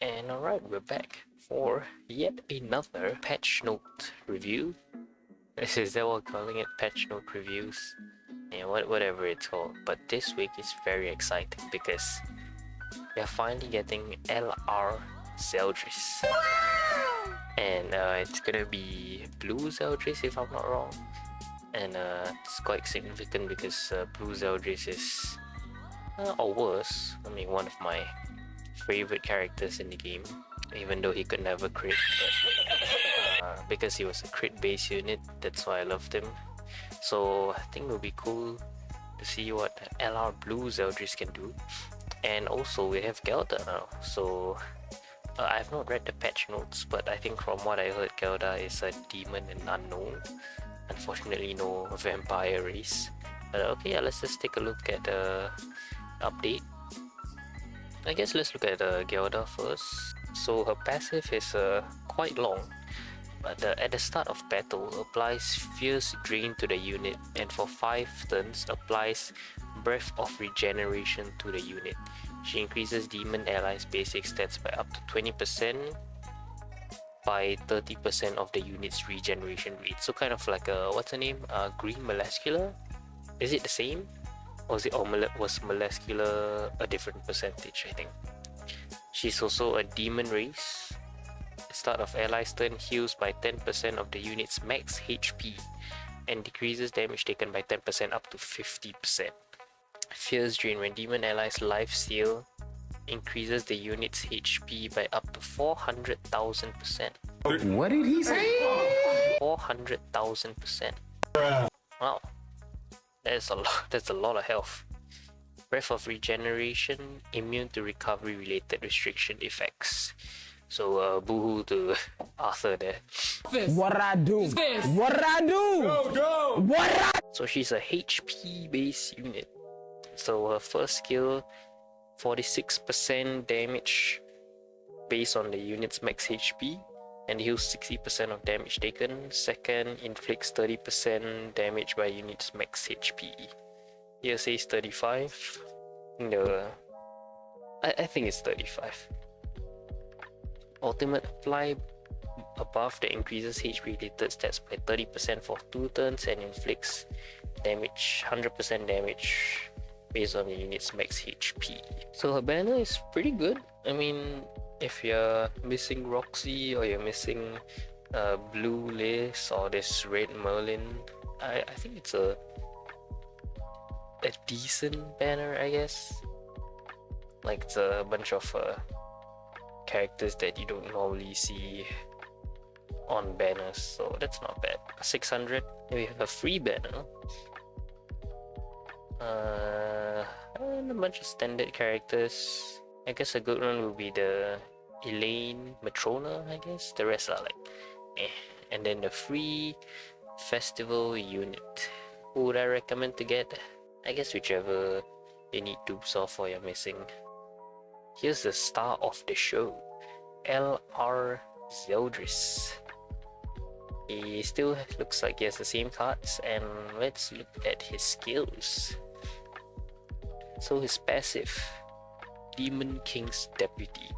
And alright, we're back for yet another patch note review. Is that what we're calling it? Patch note reviews? Yeah, whatever it's called. But this week is very exciting because we're finally getting LR Zeldris. And it's gonna be blue Zeldris if I'm not wrong. And it's quite significant because blue Zeldris is, or worse, I mean, one of my favorite characters in the game, even though he could never crit, but because he was a crit based unit, that's why I loved him. So I think it'll be cool to see what LR Blue Zeldris can do. And also we have Gelda now, so I have not read the patch notes, but I think from what I heard, Gelda is a demon and unknown. Unfortunately no vampire race, but okay, yeah, let's just take a look at the update. I guess let's look at Gelda first. So her passive is quite long, but at the start of battle applies Fierce Drain to the unit, and for 5 turns applies Breath of Regeneration to the unit. She increases demon allies basic stats by up to 20% by 30% of the unit's regeneration rate. So kind of like a, what's her name? Green Molescular? Is it the same? Or was Molescular a different percentage, I think. She's also a demon race. Start of allies turn heals by 10% of the unit's max HP and decreases damage taken by 10% up to 50%. Fierce Drain, when demon allies life steal, increases the unit's HP by up to 400,000%. What did he say? 400,000%. Wow, that's a lot of health. Breath of Regeneration, immune to recovery related restriction effects. So boo-hoo to Arthur there. What I do? What I do? Go! What I... So she's a HP based unit. So her first skill, 46% damage based on the unit's max HP and heals 60% of damage taken. Second, inflicts 30% damage by unit's max HP. Here says 35. No, I think it's 35. Ultimate apply above that increases HP related stats by 30% for 2 turns and inflicts damage, 100% damage based on the unit's max HP. So her banner is pretty good. I mean, if you're missing Roxy or you're missing Blue Lace or this Red Merlin, I think it's a decent banner, I guess. Like, it's a bunch of characters that you don't normally see on banners, so that's not bad. 600. We have a free banner, and a bunch of standard characters. I guess a good one will be the Elaine Matrona, I guess. The rest are like eh. And then the free festival unit. Who would I recommend to get? I guess whichever you need dupes of or you're missing. Here's the star of the show, LR Zeldris. He still looks like he has the same cards, and let's look at his skills. So his passive, Demon King's Deputy.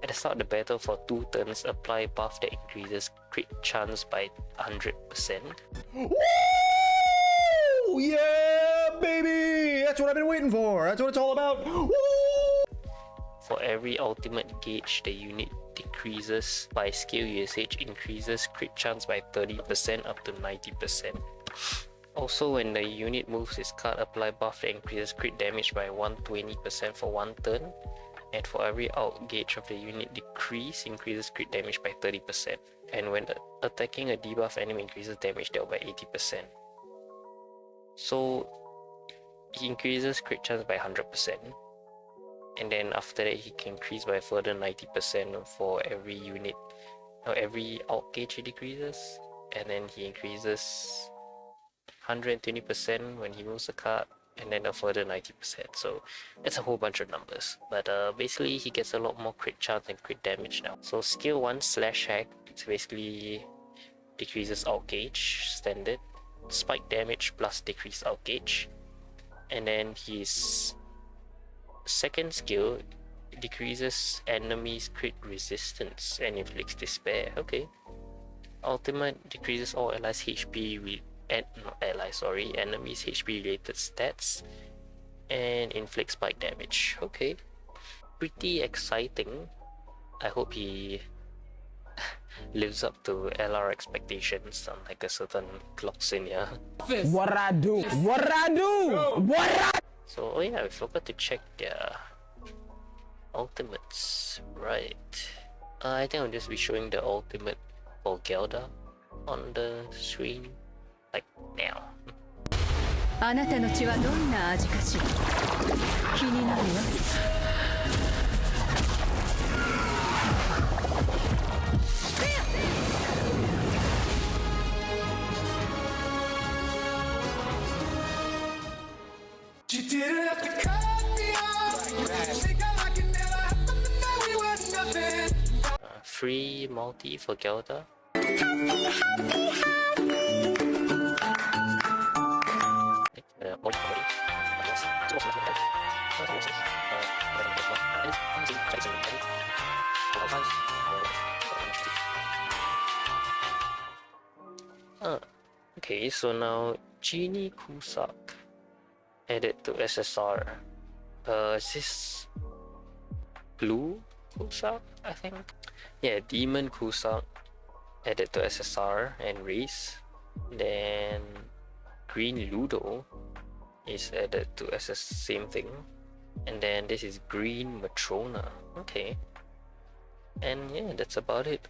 At the start of the battle for 2 turns, apply buff that increases crit chance by 100%. Woo! Yeah, baby! That's what I've been waiting for. That's what it's all about. Woo! For every ultimate gauge the unit decreases by skill usage, increases crit chance by 30% up to 90%. Also, when the unit moves its card, apply buff that increases crit damage by 120% for 1 turn. And for every out gauge of the unit decrease, increases crit damage by 30%. And when attacking a debuff enemy, increases damage dealt by 80%. So he increases crit chance by 100%. And then after that he can increase by a further 90% for every unit, or every out gauge he decreases. And then he increases 120% when he moves a card, and then a further 90%. So that's a whole bunch of numbers, but basically he gets a lot more crit chance and crit damage now. So skill 1 slash hack, it's basically decreases out gauge standard, spike damage plus decrease out gauge. And then his second skill decreases enemies' crit resistance and inflicts despair. Okay. Ultimate decreases all allies' HP not allies, sorry, enemies' HP related stats and inflicts spike damage. Okay. Pretty exciting. I hope he lives up to LR expectations, unlike a certain clocks in here. What I do? What I do? What I So, oh yeah, I forgot to check their ultimates. Right. I think I'll just be showing the ultimate for Gelda on the screen, like now. あなたの血はどんな味かしら。気になるわ。You didn't have to cut me off. Think I like it never happened, and we were nothing. Free multi for Gelda. Okay, so now Genie Kusak added to SSR. Is this Blue Kusak, I think? Yeah, Demon Kusak added to SSR and Race. Then Green Ludo is added to SS, same thing. And then this is Green Matrona. Okay. And yeah, that's about it.